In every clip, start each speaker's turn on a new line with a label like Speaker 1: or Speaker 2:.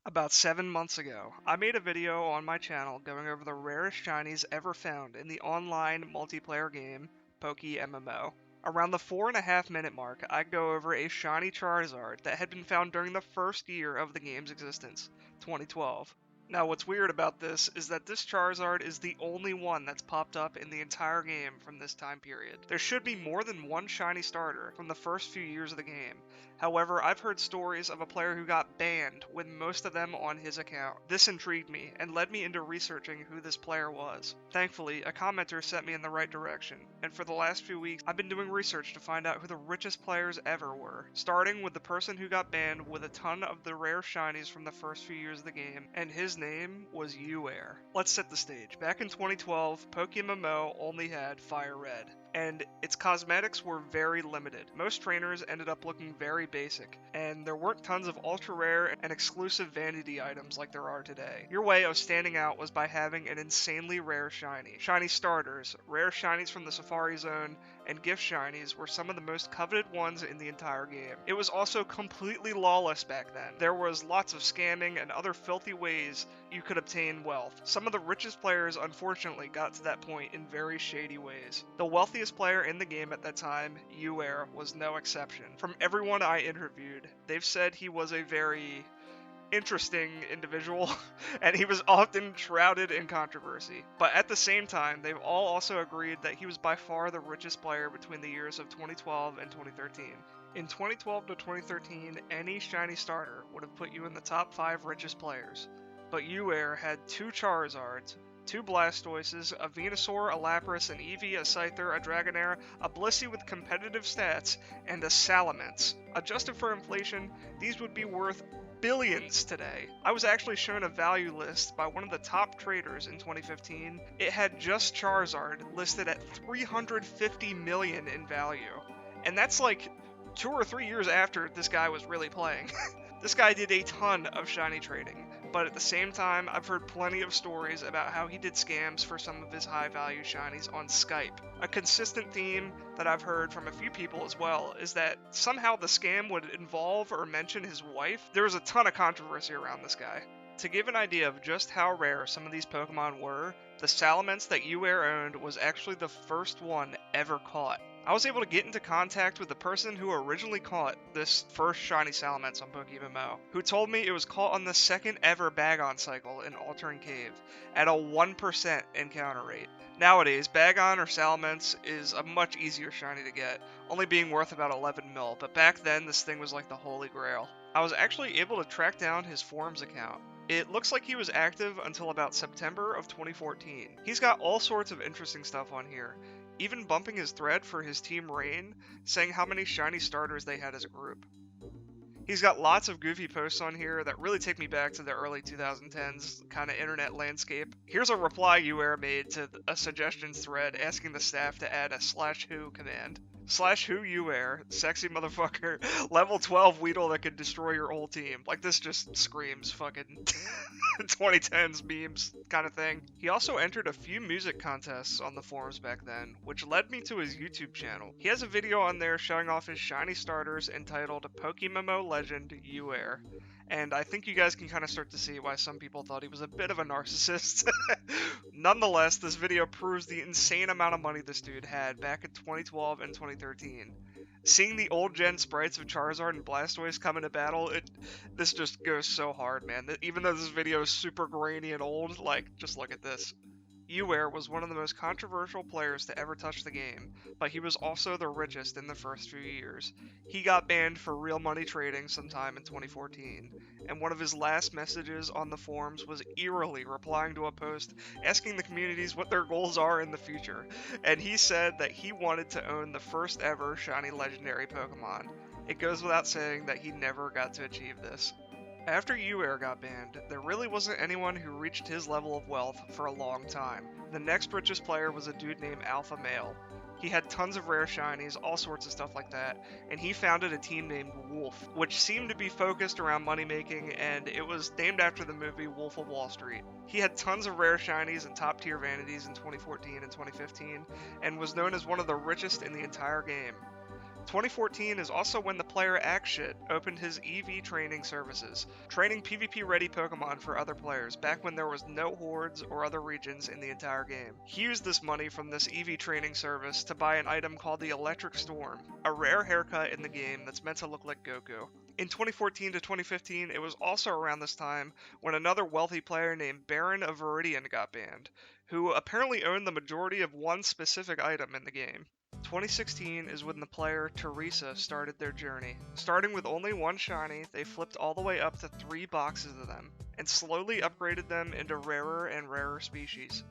Speaker 1: About 7 months ago, I made a video on my channel going over the rarest shinies ever found in the online multiplayer game PokeMMO. Around the 4.5 minute mark, I go over a shiny Charizard that had been found during the first year of the game's existence, 2012. Now, what's weird about this is that this Charizard is the only one that's popped up in the entire game from this time period. There should be more than one shiny starter from the first few years of the game. However, I've heard stories of a player who got banned with most of them on his account. This intrigued me and led me into researching who this player was. Thankfully, a commenter set me in the right direction, and for the last few weeks I've been doing research to find out who the richest players ever were, starting with the person who got banned with a ton of the rare shinies from the first few years of the game, and his name was Uwair. Let's set the stage. Back in 2012, PokeMMO only had Fire Red, and its cosmetics were very limited. Most trainers ended up looking very basic, and there weren't tons of ultra rare and exclusive vanity items like there are today. Your way of standing out was by having an insanely rare shiny. Shiny starters, rare shinies from the Safari Zone, and gift shinies were some of the most coveted ones in the entire game. It was also completely lawless back then. There was lots of scamming and other filthy ways you could obtain wealth. Some of the richest players unfortunately got to that point in very shady ways. The wealthiest player in the game at that time, Uwair, was no exception. From everyone I interviewed, they've said he was a very interesting individual, and he was often shrouded in controversy. But at the same time, they've all also agreed that he was by far the richest player between the years of 2012 and 2013. In 2012 to 2013, any shiny starter would have put you in the top 5 richest players. But Uwair had 2 Charizards, 2 Blastoises, a Venusaur, a Lapras, an Eevee, a Scyther, a Dragonair, a Blissey with competitive stats, and a Salamence. Adjusted for inflation, these would be worth billions today. I was actually shown a value list by one of the top traders in 2015. It had just Charizard listed at 350 million in value. And that's like 2 or 3 years after this guy was really playing. This guy did a ton of shiny trading, but at the same time, I've heard plenty of stories about how he did scams for some of his high-value shinies on Skype. A consistent theme that I've heard from a few people as well is that somehow the scam would involve or mention his wife. There was a ton of controversy around this guy. To give an idea of just how rare some of these Pokemon were, the Salamence that Uwair owned was actually the first one ever caught. I was able to get into contact with the person who originally caught this first shiny Salamence on PokeMMO, who told me it was caught on the second ever Bagon cycle in Altering Cave, at a 1% encounter rate. Nowadays, Bagon or Salamence is a much easier shiny to get, only being worth about 11 mil, but back then this thing was like the holy grail. I was actually able to track down his forums account. It looks like he was active until about September of 2014. He's got all sorts of interesting stuff on here, even bumping his thread for his team Rain, saying how many shiny starters they had as a group. He's got lots of goofy posts on here that really take me back to the early 2010s kind of internet landscape. Here's a reply Uwair made to a suggestions thread asking the staff to add a /who command. /who Uwair, sexy motherfucker, level 12 Weedle that could destroy your whole team. Like, this just screams fucking 2010s memes kind of thing. He also entered a few music contests on the forums back then, which led me to his YouTube channel. He has a video on there showing off his shiny starters entitled PokeMMO Legend Uwair, and I think you guys can kind of start to see why some people thought he was a bit of a narcissist. Nonetheless, this video proves the insane amount of money this dude had back in 2012 and 2013. Seeing the old gen sprites of Charizard and Blastoise come into battle, this just goes so hard, man. Even though this video is super grainy and old, like, just look at this. Uwair was one of the most controversial players to ever touch the game, but he was also the richest in the first few years. He got banned for real money trading sometime in 2014, and one of his last messages on the forums was eerily replying to a post asking the communities what their goals are in the future, and he said that he wanted to own the first ever shiny legendary Pokemon. It goes without saying that he never got to achieve this. After Uwair got banned, there really wasn't anyone who reached his level of wealth for a long time. The next richest player was a dude named Alpha Male. He had tons of rare shinies, all sorts of stuff like that, and he founded a team named Wolf, which seemed to be focused around money making, and it was named after the movie Wolf of Wall Street. He had tons of rare shinies and top tier vanities in 2014 and 2015, and was known as one of the richest in the entire game. 2014 is also when the player Richest opened his EV training services, training PvP-ready Pokemon for other players back when there was no hordes or other regions in the entire game. He used this money from this EV training service to buy an item called the Electric Storm, a rare haircut in the game that's meant to look like Goku. In 2014 to 2015, it was also around this time when another wealthy player named Baron of Viridian got banned, who apparently owned the majority of one specific item in the game. 2016 is when the player Terresa started their journey. Starting with only one shiny, they flipped all the way up to 3 boxes of them, and slowly upgraded them into rarer and rarer species.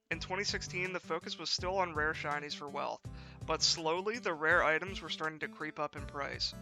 Speaker 1: In 2016, the focus was still on rare shinies for wealth, but slowly the rare items were starting to creep up in price.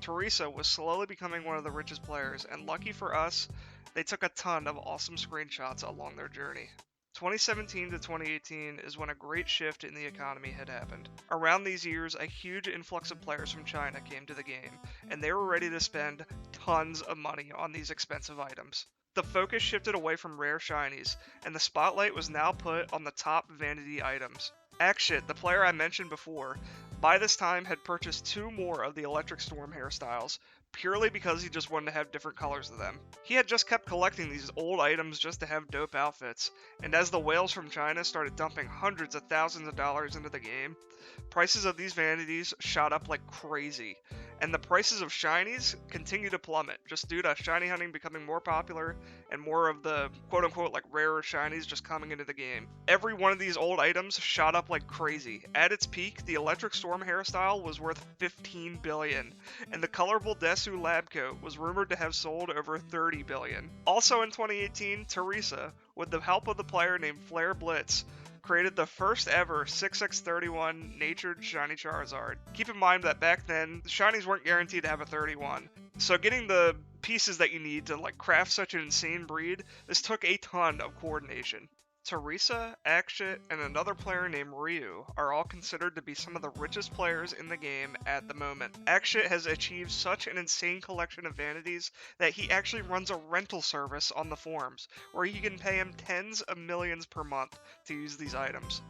Speaker 1: Terresa was slowly becoming one of the richest players, and lucky for us, they took a ton of awesome screenshots along their journey. 2017 to 2018 is when a great shift in the economy had happened. Around these years, a huge influx of players from China came to the game, and they were ready to spend tons of money on these expensive items. The focus shifted away from rare shinies, and the spotlight was now put on the top vanity items. Richest, the player I mentioned before, by this time had purchased 2 more of the Electric Storm hairstyles, purely because he just wanted to have different colors of them. He had just kept collecting these old items just to have dope outfits, and as the whales from China started dumping hundreds of thousands of dollars into the game, prices of these vanities shot up like crazy, and the prices of shinies continue to plummet, just due to shiny hunting becoming more popular and more of the quote-unquote like rarer shinies just coming into the game. Every one of these old items shot up like crazy. At its peak, the Electric Storm hairstyle was worth $15 billion, and the colorful Desu lab coat was rumored to have sold over $30 billion. Also in 2018, Terresa, with the help of the player named Flare Blitz, created the first ever 6x31 natured shiny Charizard. Keep in mind that back then, the shinies weren't guaranteed to have a 31, so getting the pieces that you need to like craft such an insane breed, this took a ton of coordination. Terresa, Richest, and another player named Ryu are all considered to be some of the richest players in the game at the moment. Richest has achieved such an insane collection of vanities that he actually runs a rental service on the forums, where you can pay him tens of millions per month to use these items.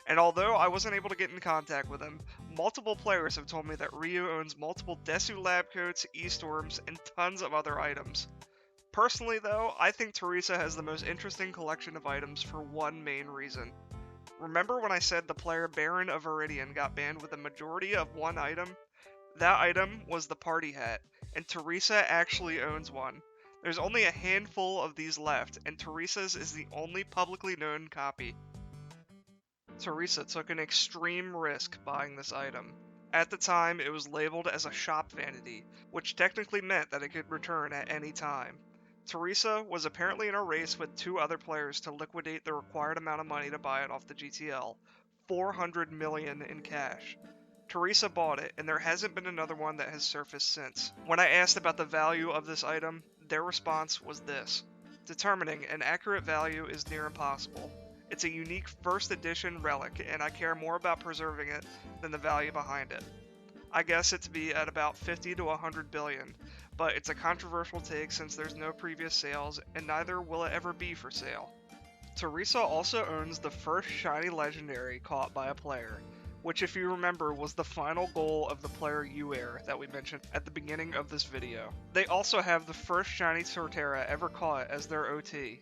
Speaker 1: And although I wasn't able to get in contact with him, multiple players have told me that Ryu owns multiple Desu lab coats, E-Storms, and tons of other items. Personally though, I think Terresa has the most interesting collection of items for one main reason. Remember when I said the player Baron of Viridian got banned with a majority of one item? That item was the party hat, and Terresa actually owns one. There's only a handful of these left, and Terresa's is the only publicly known copy. Terresa took an extreme risk buying this item. At the time, it was labeled as a shop vanity, which technically meant that it could return at any time. Terresa was apparently in a race with 2 other players to liquidate the required amount of money to buy it off the GTL, $400 million in cash. Terresa bought it, and there hasn't been another one that has surfaced since. When I asked about the value of this item, their response was this: determining an accurate value is near impossible. It's a unique first edition relic, and I care more about preserving it than the value behind it. I guess it to be at about 50 to 100 billion, but it's a controversial take since there's no previous sales, and neither will it ever be for sale. Terresa also owns the first shiny legendary caught by a player, which if you remember was the final goal of the player Uwair that we mentioned at the beginning of this video. They also have the first shiny Torterra ever caught as their OT,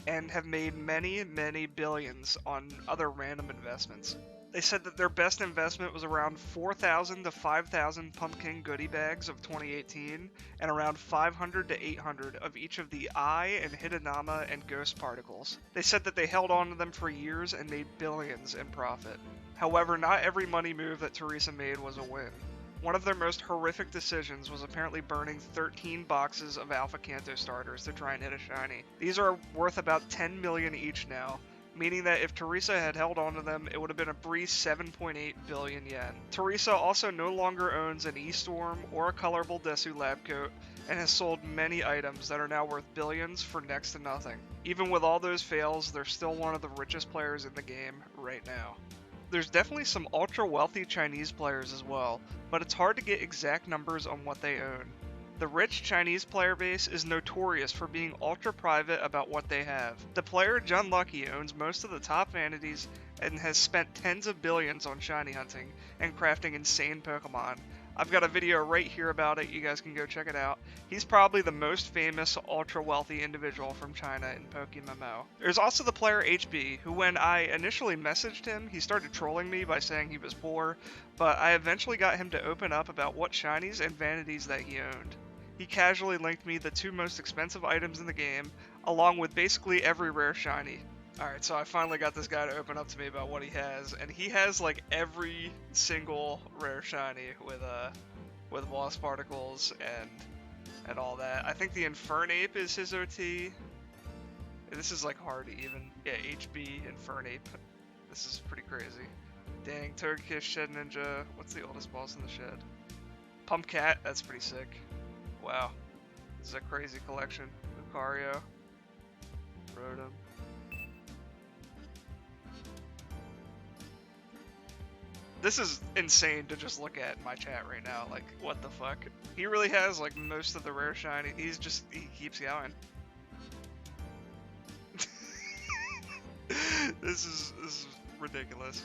Speaker 1: and have made many billions on other random investments. They said that their best investment was around 4,000 to 5,000 pumpkin goodie bags of 2018, and around 500 to 800 of each of the Eye and Hiddenama and Ghost particles. They said that they held on to them for years and made billions in profit. However, not every money move that Terresa made was a win. One of their most horrific decisions was apparently burning 13 boxes of Alpha Kanto starters to try and hit a shiny. These are worth about 10 million each now, meaning that if Terresa had held onto them, it would have been a breeze 7.8 billion yen. Terresa also no longer owns an E-Storm or a colorful Desu lab coat, and has sold many items that are now worth billions for next to nothing. Even with all those fails, they're still one of the richest players in the game right now. There's definitely some ultra wealthy Chinese players as well, but it's hard to get exact numbers on what they own. The rich Chinese player base is notorious for being ultra private about what they have. The player John Lucky owns most of the top vanities and has spent tens of billions on shiny hunting and crafting insane Pokemon. I've got a video right here about it, you guys can go check it out. He's probably the most famous ultra wealthy individual from China in PokeMMO. There's also the player HB, who when I initially messaged him, he started trolling me by saying he was poor, but I eventually got him to open up about what shinies and vanities that he owned. He casually linked me the 2 most expensive items in the game, along with basically every rare shiny. Alright, so I finally got this guy to open up to me about what he has, and he has like every single rare shiny with boss particles and all that. I think the Infernape is his OT. This is like hard to even. Yeah, HB Infernape. This is pretty crazy. Dang, Togekiss, Shed Ninja. What's the oldest boss in the shed? Pumpcat, that's pretty sick. Wow. This is a crazy collection. Lucario. Rotom. This is insane to just look at in my chat right now. Like, what the fuck? He really has like most of the rare shiny. He keeps going. This is ridiculous.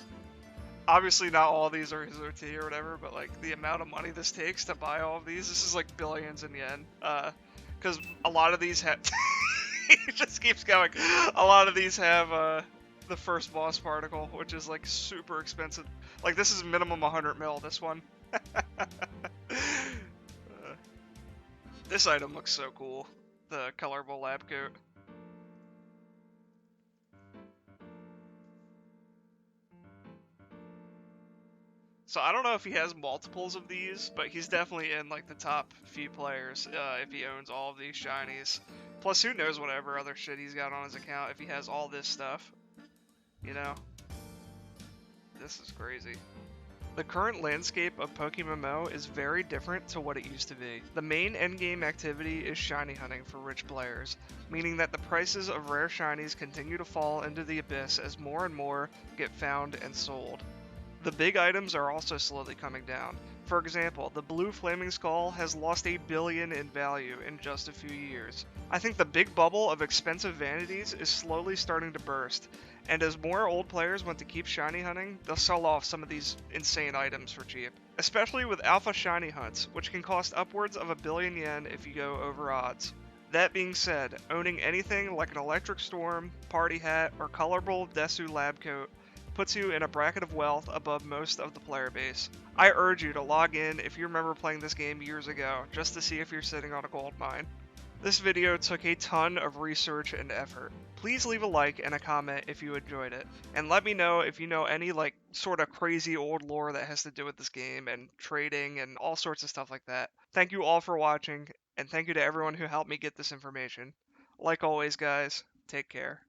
Speaker 1: Obviously, not all of these are his OT or whatever, but like the amount of money this takes to buy all of these, this is like billions in yen. Because a lot of these have. He just keeps going. A lot of these have the first boss particle, which is like super expensive. Like this is minimum 100 mil. This one. This item looks so cool. The colorful lab coat. So I don't know if he has multiples of these, but he's definitely in like the top few players if he owns all of these shinies. Plus, who knows whatever other shit he's got on his account if he has all this stuff. You know? This is crazy. The current landscape of PokeMMO is very different to what it used to be. The main endgame activity is shiny hunting for rich players, meaning that the prices of rare shinies continue to fall into the abyss as more and more get found and sold. The big items are also slowly coming down. For example, the blue flaming skull has lost $1 billion in value in just a few years. I think the big bubble of expensive vanities is slowly starting to burst, and as more old players want to keep shiny hunting, they'll sell off some of these insane items for cheap. Especially with alpha shiny hunts, which can cost upwards of 1 billion yen if you go over odds. That being said, owning anything like an electric storm, party hat, or colorful Desu lab coat puts you in a bracket of wealth above most of the player base. I urge you to log in if you remember playing this game years ago, just to see if you're sitting on a gold mine. This video took a ton of research and effort. Please leave a like and a comment if you enjoyed it, and let me know if you know any like sort of crazy old lore that has to do with this game and trading and all sorts of stuff like that. Thank you all for watching, and thank you to everyone who helped me get this information. Like always guys, take care.